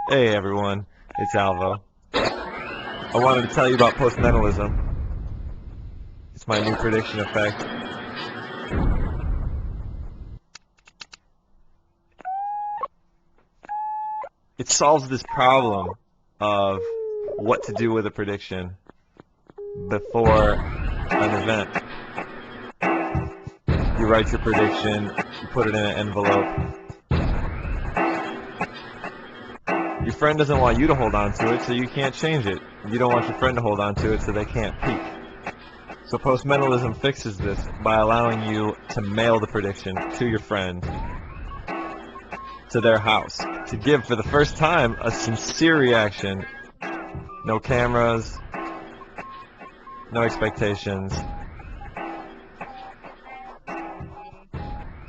Hey everyone, it's Alvo. I wanted to tell you about postmentalism. It's my new prediction effect. It solves this problem of what to do with a prediction before an event. You write your prediction, you put it in an envelope. Your friend doesn't want you to hold on to it, so you can't change it. You don't want your friend to hold on to it, so they can't peek. So postmentalism fixes this by allowing you to mail the prediction to your friend, to their house, to give for the first time a sincere reaction. No cameras, no expectations.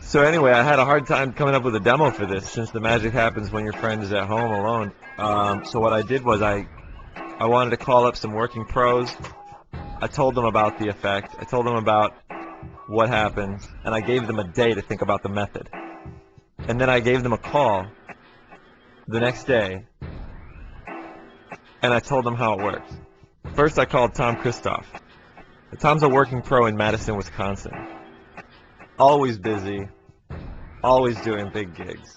So anyway, I had a hard time coming up with a demo for this since the magic happens when your friend is at home alone. So what I did was I wanted to call up some working pros. I told them about the effect. I told them about what happens, and I gave them a day to think about the method. And then I gave them a call the next day, and I told them how it works. First, I called Tom Kristoff. Tom's a working pro in Madison, Wisconsin. Always busy, always doing big gigs.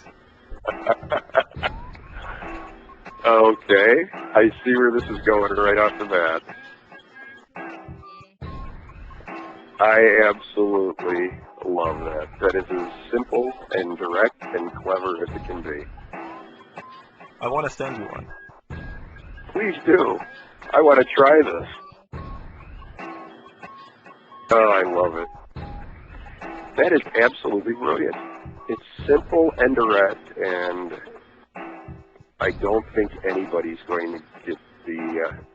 Okay, I see where this is going right off the bat. I absolutely love that. That is as simple and direct and clever as it can be. I want to send you one. Please do. I want to try this. Oh, I love it. That is absolutely brilliant. It's simple and direct, and I don't think anybody's going to get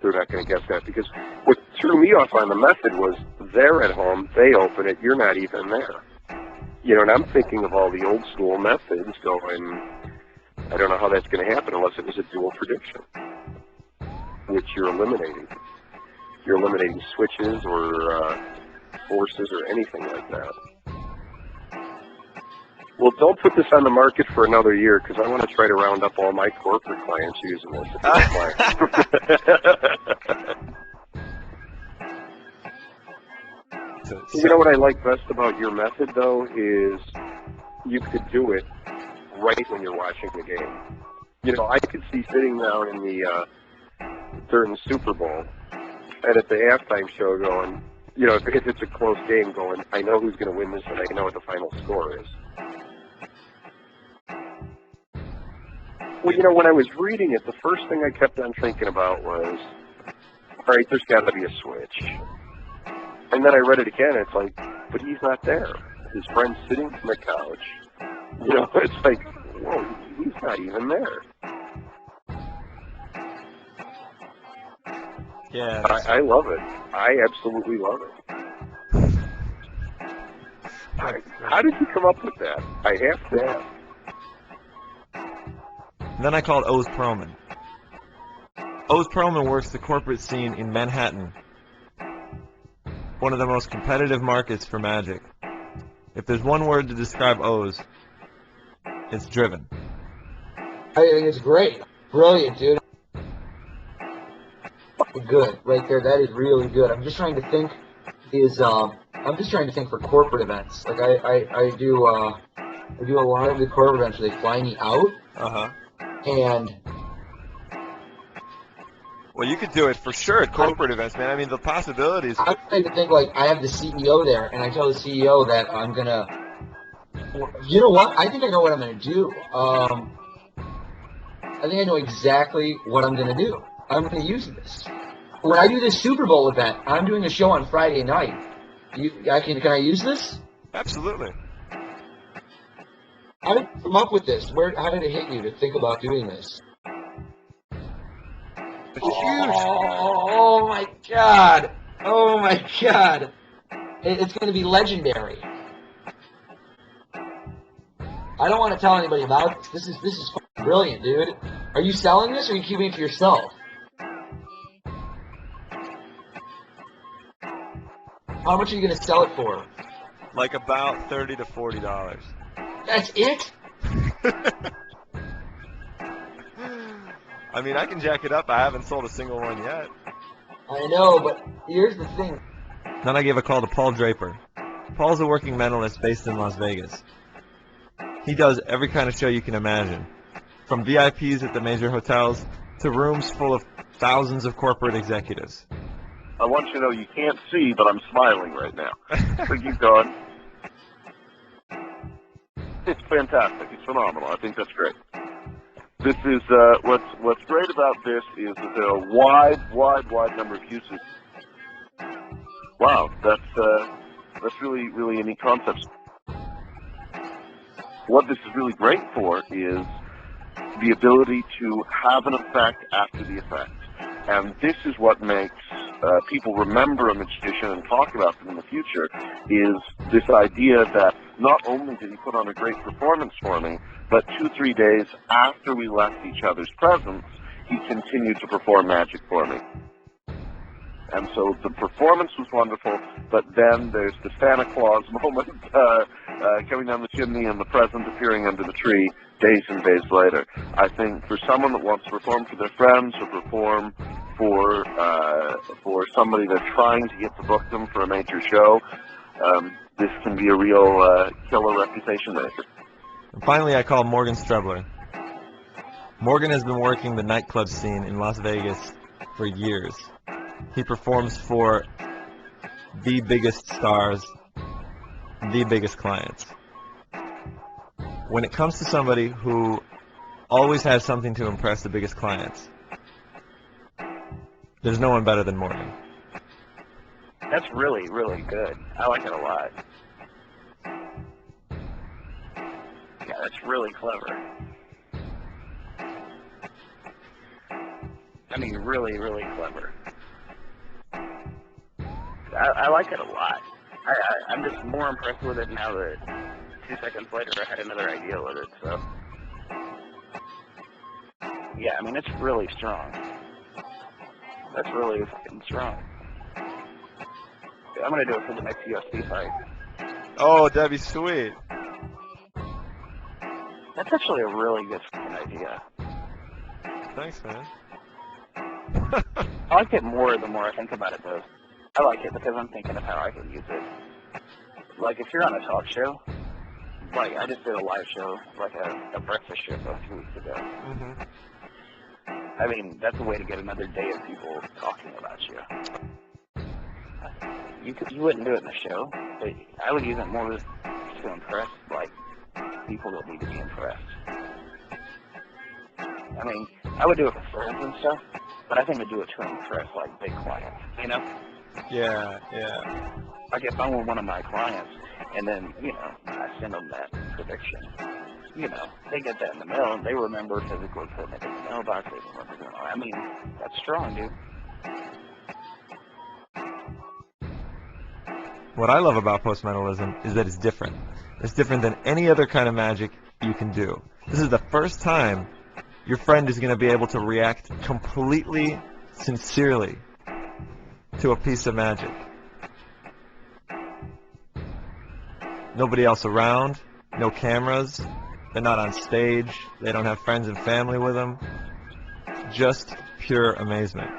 they're not going to guess that, because what threw me off on the method was they're at home, they open it, you're not even there. You know, and I'm thinking of all the old school methods going, I don't know how that's going to happen unless it was a dual prediction, which you're eliminating. You're eliminating switches or forces or anything like that. Well, don't put this on the market for another year, because I want to try to round up all my corporate clients using this. If you don't mind. You know what I like best about your method, though, is you could do it right when you're watching the game. You know, I could see sitting down in during the Super Bowl and at the halftime show going, you know, if it's a close game, going, I know who's going to win this and I know what the final score is. Well, you know, when I was reading it, the first thing I kept on thinking about was, all right, there's got to be a switch. And then I read it again, and it's like, but he's not there. His friend's sitting on the couch. You know, it's like, whoa, he's not even there. Yeah. I love it. I absolutely love it. How did you come up with that? I have to ask. Then I called Oz Perlman. Oz Perlman works the corporate scene in Manhattan, one of the most competitive markets for magic. If there's one word to describe Oz, it's driven. I think it's great. Brilliant, dude. Good. Right there. That is really good. I'm just trying to think for corporate events. Like I do a lot of the corporate events where they fly me out. Uh-huh. And well, you could do it for sure at corporate events, man. I mean, the possibilities. I'm trying to think, like, I have the CEO there, and I tell the CEO that I'm gonna. You know what? I think I know what I'm gonna do. I think I know exactly what I'm gonna do. I'm gonna use this. When I do this Super Bowl event, I'm doing a show on Friday night. Can I use this? Absolutely. How did you come up with this? How did it hit you to think about doing this? It's huge. Oh my God! Oh my God! It's going to be legendary. I don't want to tell anybody about this. This is fucking brilliant, dude. Are you selling this, or are you keeping it to yourself? How much are you going to sell it for? Like about $30 to $40. That's it? I mean, I can jack it up. I haven't sold a single one yet. I know, but here's the thing. Then I gave a call to Paul Draper. Paul's a working mentalist based in Las Vegas. He does every kind of show you can imagine, from VIPs at the major hotels to rooms full of thousands of corporate executives. I want you to know you can't see, but I'm smiling right now. So keep going. It's fantastic. It's phenomenal. I think that's great. This is what's great about this is that there are a wide number of uses. Wow, that's really a neat concept. What this is really great for is the ability to have an effect after the effect. And this is what makes people remember a magician and talk about them in the future, is this idea that not only did he put on a great performance for me, but 2-3 days after we left each other's presence, he continued to perform magic for me. And so the performance was wonderful, but then there's the Santa Claus moment coming down the chimney and the present appearing under the tree days and days later. I think for someone that wants to perform for their friends or perform for somebody they're trying to get to book them for a major show, this can be a real killer reputation maker. And finally, I called Morgan Strebler. Morgan has been working the nightclub scene in Las Vegas for years. He performs for the biggest stars, the biggest clients. When it comes to somebody who always has something to impress the biggest clients, there's no one better than Morgan. That's really good. I like it a lot. Yeah, that's really clever. I mean, really clever. I like it a lot. I'm just more impressed with it now that 2 seconds later I had another idea with it, so. Yeah, I mean, it's really strong. That's really fucking strong. I'm gonna do it for the next UFC fight. Oh, that'd be sweet. That's actually a really good fucking idea. Thanks, man. I like it more the more I think about it, though. I like it because I'm thinking of how I can use it. Like, if you're on a talk show, like, I just did a live show, like a breakfast show a few weeks ago. Mm-hmm. I mean, that's a way to get another day of people talking about you. You wouldn't do it in a show, but I would use it more to impress, like, people that need to be impressed. I mean, I would do it for friends and stuff, but I think I'd do it to impress, like, big clients, you know? Yeah. Like, if I'm with one of my clients, and then, you know, I send them that prediction, you know, they get that in the mail, and they remember physically putting it in the mailbox, they remember, I mean, that's strong, dude. What I love about postmentalism is that it's different. It's different than any other kind of magic you can do. This is the first time your friend is going to be able to react completely, sincerely to a piece of magic. Nobody else around, no cameras, they're not on stage, they don't have friends and family with them. Just pure amazement.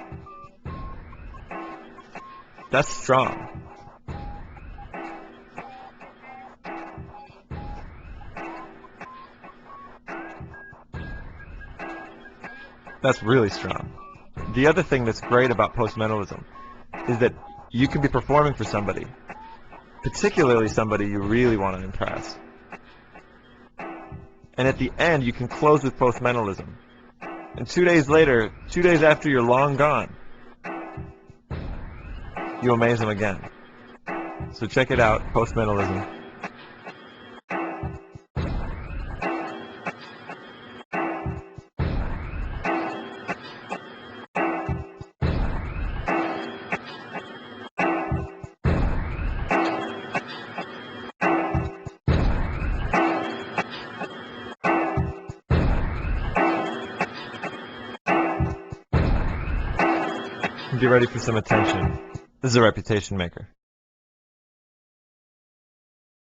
That's strong. That's really strong. The other thing that's great about postmentalism is that you can be performing for somebody, particularly somebody you really want to impress. And at the end, you can close with postmentalism. And 2 days later, 2 days after you're long gone, you amaze them again. So check it out, postmentalism. Get ready for some attention. This is a reputation maker.